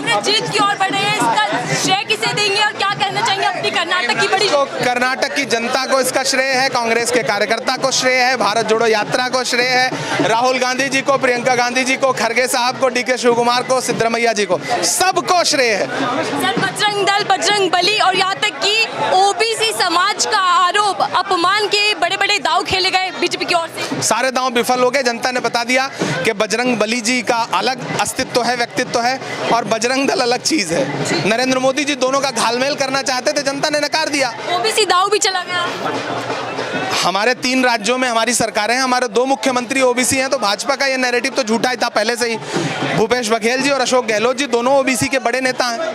कांग्रेस जीत की ओर बढ़ रही है, इसका श्रेय किसे देंगे और क्या कहना चाहेंगे अपनी कर्नाटक की बड़ी? तो कर्नाटक की जनता को इसका श्रेय है, कांग्रेस के कार्यकर्ता को श्रेय है, भारत जोड़ो यात्रा को श्रेय है, राहुल गांधी जी को, प्रियंका गांधी जी को, खड़गे साहब को, डीके शिव कुमार को, सिद्धरमैया जी को, सबको श्रेय है। सर, बजरंग दल, बजरंग बली और यहाँ तक कि ओबीसी समाज का आरोप, अपमान के बड़े बड़े दाव खेले गए बीजेपी की ओर से। सारे दांव विफल हो गए। जनता ने बता दिया कि बजरंग बली जी का अलग अस्तित्व है, व्यक्तित्व है, और बजरंग दल अलग चीज है। नरेंद्र मोदी जी दोनों का घालमेल करना चाहते थे, जनता ने नकार दिया। ओबीसी दाव भी चला गया। हमारे 3 राज्यों में हमारी सरकारें हैं, हमारे 2 मुख्यमंत्री ओबीसी हैं, तो भाजपा का ये नैरेटिव तो झूठा ही था पहले से ही। भूपेश बघेल जी और अशोक गहलोत जी दोनों ओबीसी के बड़े नेता हैं,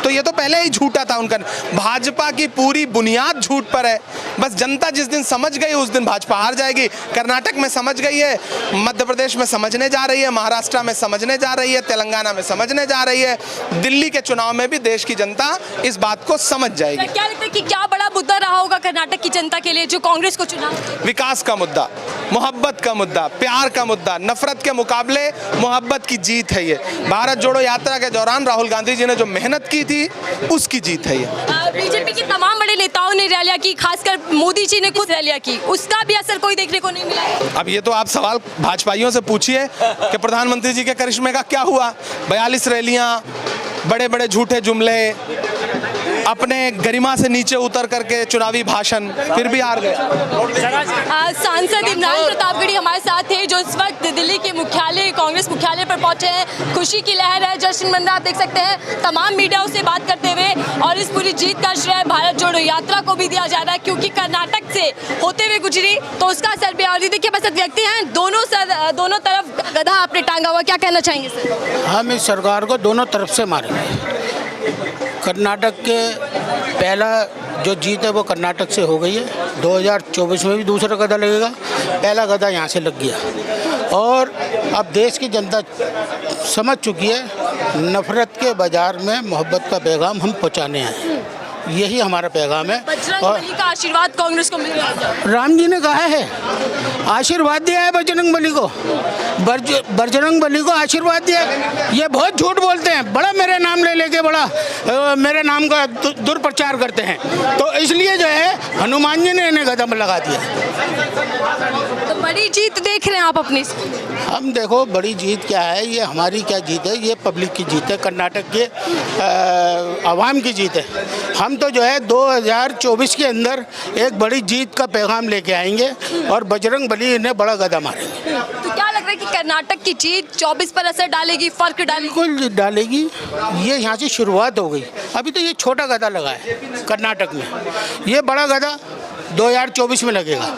तो ये तो पहले ही झूठा था उनका। भाजपा की पूरी बुनियाद झूठ पर है। बस जनता जिस दिन समझ गई उस दिन भाजपा हार जाएगी। कर्नाटक में समझ गई है, मध्य प्रदेश में समझने जा रही है, महाराष्ट्र में समझने जा रही है, तेलंगाना में समझने जा रही है, दिल्ली के चुनाव में भी देश की जनता इस बात को समझ जाएगी। क्या लगता है कि क्या बड़ा मुद्दा रहा होगा कर्नाटक की जनता के लिए जो कांग्रेस को चुना? विकास का मुद्दा, मोहब्बत का मुद्दा, प्यार का मुद्दा, नफरत के मुकाबले मोहब्बत की जीत है ये। भारत जोड़ो यात्रा के दौरान राहुल गांधी जी ने जो मेहनत की थी उसकी जीत है ये। बीजेपी के तमाम बड़े नेताओं ने रैलियां की, खासकर मोदी जी ने खुद रैलियां की, उसका भी असर कोई देखने को नहीं मिला। अब ये तो आप सवाल भाजपाइयों से पूछिए कि प्रधानमंत्री जी के करिश्मे का क्या हुआ। 42 रैलियां, बड़े बड़े झूठे जुमले, अपने गरिमा से नीचे उतर करके चुनावी भाषण, फिर भी हार गए। सांसद इमरान प्रतापगढ़ी हमारे साथ थे जो इस वक्त दिल्ली के मुख्यालय, कांग्रेस मुख्यालय पर पहुंचे हैं। खुशी की लहर है, जश्न मन रहा, आप देख सकते हैं तमाम मीडिया से बात करते हुए, और इस पूरी जीत का श्रेय भारत जोड़ो यात्रा को भी दिया जा रहा है, क्योंकि कर्नाटक से होते हुए गुजरी तो उसका असर भी। और देखिए बस व्यक्ति हैं, दोनों तरफ गधा आपने टांगा हुआ, क्या कहना चाहेंगे सर? हम इस सरकार को दोनों तरफ से मारेंगे। कर्नाटक के पहला जो जीत है वो कर्नाटक से हो गई है। 2024 में भी दूसरा गदा लगेगा, पहला गदा यहाँ से लग गया। और अब देश की जनता समझ चुकी है, नफरत के बाजार में मोहब्बत का पैगाम हम पहुँचाने आए हैं, यही हमारा पैगाम है। और का आशीर्वाद कांग्रेस को मिल रहा है। राम जी ने कहा है, आशीर्वाद दिया है बजरंग बली को, बजरंग बली को आशीर्वाद दिया। ये बहुत झूठ बोलते हैं, बड़ा मेरे नाम ले लेके बड़ा मेरे नाम का दुर्प्रचार करते हैं, तो इसलिए जो है हनुमान जी ने इन्हें कदम लगा दिया। तो बड़ी जीत देख रहे हैं आप अपनी? हम देखो बड़ी जीत क्या है, ये हमारी क्या जीत है, ये पब्लिक की जीत है, कर्नाटक के आवाम की जीत है। हम तो जो है 2024 के अंदर एक बड़ी जीत का पैगाम लेके आएंगे और बजरंग बली इन्हें बड़ा गदा मारेंगे। तो क्या लग रहा है कि कर्नाटक की जीत 24 पर असर डालेगी, फर्क डालेगी? बिल्कुल डालेगी, ये यहाँ से शुरुआत हो गई। अभी तो ये छोटा गदा लगा है कर्नाटक में, ये बड़ा गदा 2024 में लगेगा।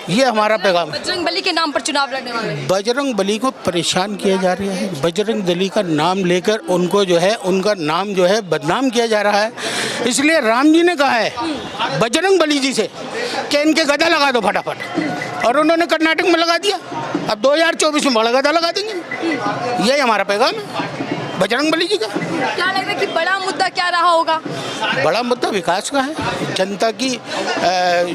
ये हमारा पैगाम है। बजरंग बली के नाम पर चुनाव लड़ने वाले बजरंग बली को परेशान किया जा रहा है, बजरंग बली का नाम लेकर उनको जो है उनका नाम जो है बदनाम किया जा रहा है। इसलिए राम जी ने कहा है बजरंग बली जी से कि इनके गदा लगा दो फटाफट, और उन्होंने कर्नाटक में लगा दिया। अब 2024 में बड़ा गदा लगा देंगे, यही हमारा पैगाम है बजरंग बली जी का। क्या लग रहा है कि बड़ा मुद्दा क्या रहा होगा? बड़ा मुद्दा विकास का है, जनता की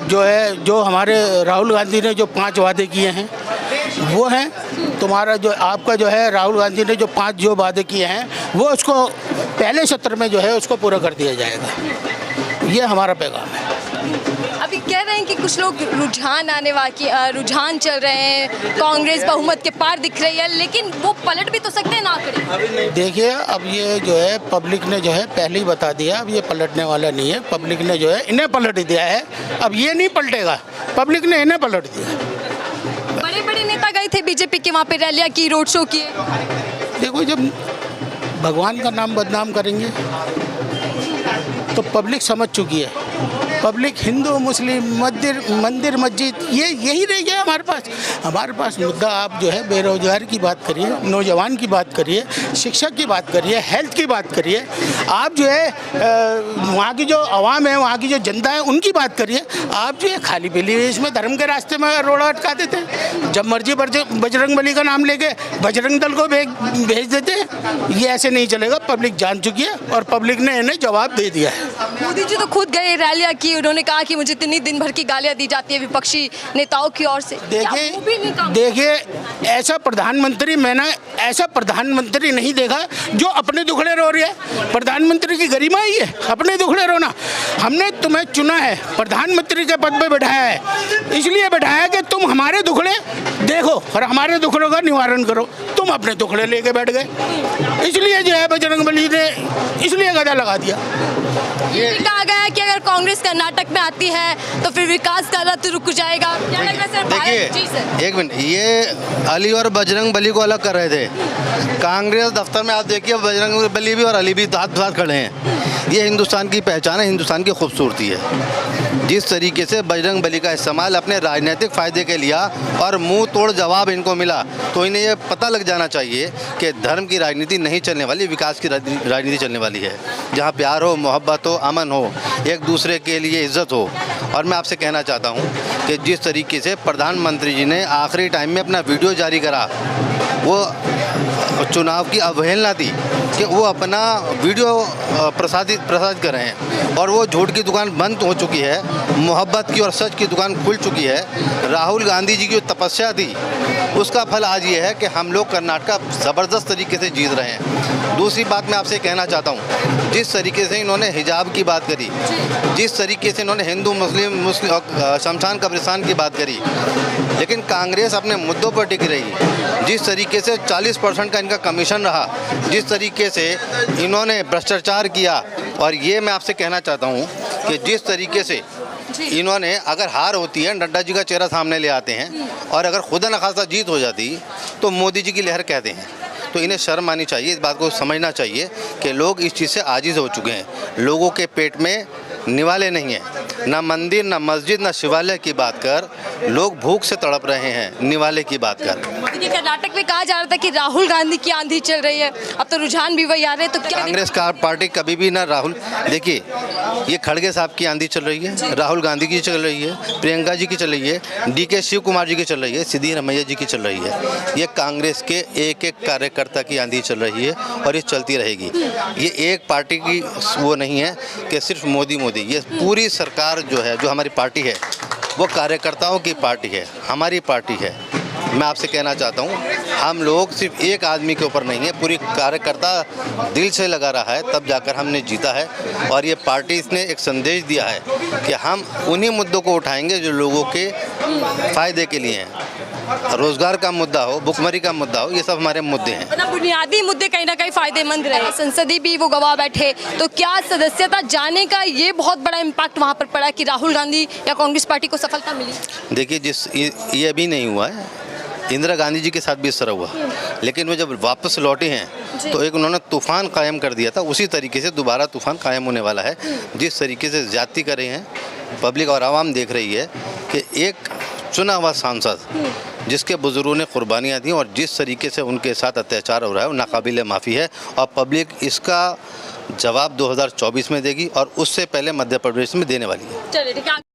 जो है, जो हमारे राहुल गांधी ने जो 5 वादे किए हैं वो हैं। तुम्हारा जो आपका जो है राहुल गांधी ने जो 5 जो वादे किए हैं वो उसको पहले सत्र में जो है उसको पूरा कर दिया जाएगा, ये हमारा पैगाम है। अभी कह रहे हैं कि कुछ लोग रुझान चल रहे हैं, कांग्रेस बहुमत के पार दिख रही है, लेकिन वो पलट भी तो सकते हैं ना करें। देखिए अब ये जो है पब्लिक ने जो है पहले ही बता दिया, अब ये पलटने वाला नहीं है। पब्लिक ने जो है इन्हें पलट दिया है, अब ये नहीं पलटेगा, पब्लिक ने इन्हें पलट दिया। बड़े बड़े नेता गए थे बीजेपी के, वहाँ पे रैलियाँ की, रोड शो किए। देखो जब भगवान का नाम बदनाम करेंगे तो पब्लिक समझ चुकी है। पब्लिक हिंदू मुस्लिम मंदिर मस्जिद यही रह गया हमारे पास। हमारे पास मुद्दा आप जो है बेरोजगारी की बात करिए, नौजवान की बात करिए, शिक्षक की बात करिए, हेल्थ की बात करिए, आप जो है वहाँ की जो आवाम है, वहाँ की जो जनता है उनकी बात करिए। आप जो है खाली पीली इसमें धर्म के रास्ते में रोड़ा अटका देते हैं, जब मर्जी बजरंग बली का नाम लेके बजरंग दल को भेज देते हैं। ये ऐसे नहीं चलेगा, पब्लिक जान चुकी है और पब्लिक ने इन्हें जवाब दे दिया है। मोदी जी तो खुद गए, रैलियाँ की, कि उन्होंने कहा कि मुझे इतनी दिन भर की गालियां दी जाती है विपक्षी नेताओं की ओर से। क्या वो भी नहीं काम? देखिए ऐसा प्रधानमंत्री मैंने ऐसा प्रधानमंत्री नहीं देखा जो अपने दुखड़े रो रही है। प्रधानमंत्री की गरिमा ही है अपने दुखड़े रोना। हमने तुम्हें चुना है, प्रधानमंत्री के पद पे बैठाया है, इसलिए बैठाया कि तुम हमारे दुखड़े देखो और हमारे दुखड़ों का निवारण करो। तुम अपने दुखड़े लेके बैठ गए, इसलिए जो है बजरंगबली ने इसलिए गदा लगा दिया। ये भी कहा गया है कि अगर कांग्रेस कर्नाटक में आती है तो फिर विकास का रथ रुक जाएगा। क्या लग रहा है सर? जी सर। देखिए एक मिनट, ये अली और बजरंग बली को अलग कर रहे थे। कांग्रेस दफ्तर में आप देखिए बजरंग बली भी और अली भी हाथ हाथ खड़े हैं। ये हिंदुस्तान की पहचान है, हिंदुस्तान की खूबसूरती है। जिस तरीके से बजरंग बली का इस्तेमाल अपने राजनीतिक फ़ायदे के लिया और मुंह तोड़ जवाब इनको मिला, तो इन्हें ये पता लग जाना चाहिए कि धर्म की राजनीति नहीं चलने वाली, विकास की राजनीति चलने वाली है, जहाँ प्यार हो, मोहब्बत हो, अमन हो, एक दूसरे के लिए इज्जत हो। और मैं आपसे कहना चाहता हूँ कि जिस तरीके से प्रधानमंत्री जी ने आखिरी टाइम में अपना वीडियो जारी करा, वो चुनाव की अवहेलना थी कि वो अपना वीडियो प्रसारित कर रहे हैं और वो झूठ की दुकान बंद हो चुकी है, मोहब्बत की और सच की दुकान खुल चुकी है। राहुल गांधी जी की जो तपस्या थी उसका फल आज ये है कि हम लोग कर्नाटक ज़बरदस्त तरीके से जीत रहे हैं। दूसरी बात मैं आपसे कहना चाहता हूँ, जिस तरीके से इन्होंने हिजाब की बात करी, जिस तरीके से इन्होंने हिंदू मुस्लिम शमशान कब्रिस्तान की बात करी, लेकिन कांग्रेस अपने मुद्दों पर टिक रही। जिस तरीके से 40% का इनका कमीशन रहा, जिस तरीके से इन्होंने भ्रष्टाचार किया, और ये मैं आपसे कहना चाहता हूँ कि जिस तरीके से इन्होंने, अगर हार होती है नड्डा जी का चेहरा सामने ले आते हैं, और अगर खुदा न खासा जीत हो जाती तो मोदी जी की लहर कहते हैं। तो इन्हें शर्म आनी चाहिए, इस बात को समझना चाहिए कि लोग इस चीज़ से आजिज़ हो चुके हैं। लोगों के पेट में निवाले नहीं है, ना मंदिर, ना मस्जिद, ना शिवालय की बात कर, लोग भूख से तड़प रहे हैं निवाले की बात कर। देखिए कर्नाटक में कहा जा रहा था कि राहुल गांधी की आंधी चल रही है, अब तो रुझान भी वही आ रहे हैं, तो क्या कांग्रेस का पार्टी कभी भी ना राहुल, देखिए ये खड़गे साहब की आंधी चल रही है, राहुल गांधी की चल रही है, प्रियंका जी की चल रही है, DK शिव कुमार जी की चल रही है, सिद्धिरमैया जी की चल रही है। ये कांग्रेस के एक एक कार्यकर्ता की आंधी चल रही है और ये चलती रहेगी। ये एक पार्टी की वो नहीं है कि सिर्फ मोदी मोदी, ये पूरी सरकार जो है, जो हमारी पार्टी है, वो कार्यकर्ताओं की पार्टी है, हमारी पार्टी है। मैं आपसे कहना चाहता हूँ, हम लोग सिर्फ एक आदमी के ऊपर नहीं है, पूरी कार्यकर्ता दिल से लगा रहा है, तब जाकर हमने जीता है। और ये पार्टी इसने एक संदेश दिया है कि हम उन्हीं मुद्दों को उठाएंगे जो लोगों के फ़ायदे के लिए हैं। रोजगार का मुद्दा हो, भुखमरी का मुद्दा हो, ये सब हमारे मुद्दे हैं। मतलब बुनियादी मुद्दे कहीं ना कहीं फायदेमंद रहे। संसदीय भी वो गवाह बैठे, तो क्या सदस्यता जाने का ये बहुत बड़ा इम्पैक्ट वहाँ पर पड़ा कि राहुल गांधी या कांग्रेस पार्टी को सफलता मिली? देखिए, ये अभी नहीं हुआ है, इंदिरा गांधी जी के साथ भी इस तरह हुआ, लेकिन वो जब वापस लौटे हैं तो एक उन्होंने तूफान कायम कर दिया था, उसी तरीके से दोबारा तूफान कायम होने वाला है। जिस तरीके से ज्यादती कर रहे हैं पब्लिक और आवाम देख रही है कि एक चुना हुआ सांसद जिसके बुजुर्गों ने कुर्बानियाँ दी और जिस तरीके से उनके साथ अत्याचार हो रहा है वो नाकाबिले माफ़ी है, और पब्लिक इसका जवाब 2024 में देगी और उससे पहले मध्य प्रदेश में देने वाली है। चलिए ठीक है।